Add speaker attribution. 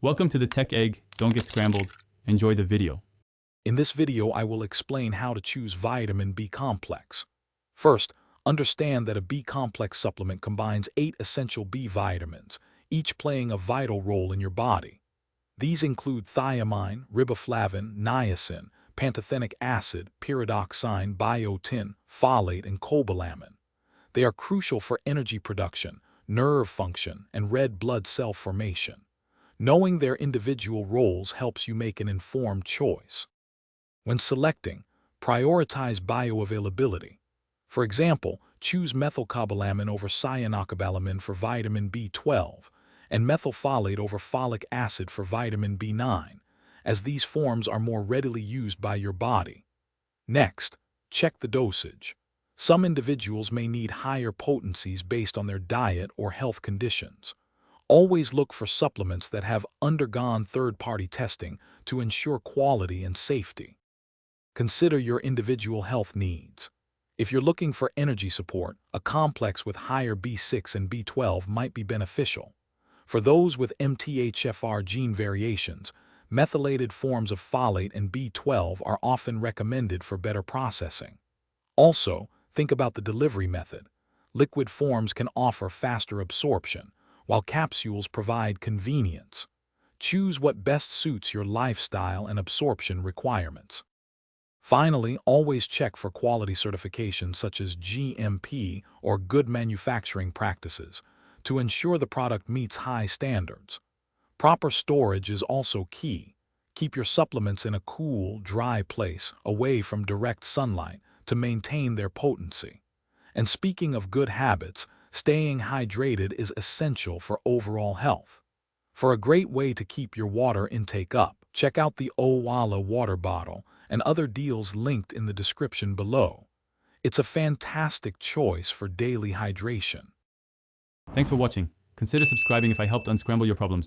Speaker 1: Welcome to the Tech Egg. Don't get scrambled. Enjoy the video.
Speaker 2: In this video, I will explain how to choose vitamin B complex. First, understand that a B complex supplement combines 8 essential B vitamins, each playing a vital role in your body. These include thiamine, riboflavin, niacin, pantothenic acid, pyridoxine, biotin, folate, and cobalamin. They are crucial for energy production, nerve function, and red blood cell formation. Knowing their individual roles helps you make an informed choice. When selecting, prioritize bioavailability. For example, choose methylcobalamin over cyanocobalamin for vitamin B12 and methylfolate over folic acid for vitamin B9, as these forms are more readily used by your body. Next, check the dosage. Some individuals may need higher potencies based on their diet or health conditions. Always look for supplements that have undergone third-party testing to ensure quality and safety. Consider your individual health needs. If you're looking for energy support, a complex with higher B6 and B12 might be beneficial. For those with MTHFR gene variations, methylated forms of folate and B12 are often recommended for better processing. Also, think about the delivery method. Liquid forms can offer faster absorption, while capsules provide convenience. Choose what best suits your lifestyle and absorption requirements. Finally, always check for quality certifications such as GMP or Good Manufacturing Practices to ensure the product meets high standards. Proper storage is also key. Keep your supplements in a cool, dry place away from direct sunlight to maintain their potency. And speaking of good habits, staying hydrated is essential for overall health. For a great way to keep your water intake up, check out the Owala water bottle and other deals linked in the description below. It's a fantastic choice for daily hydration.
Speaker 1: Thanks for watching. Consider subscribing if I helped unscramble your problems.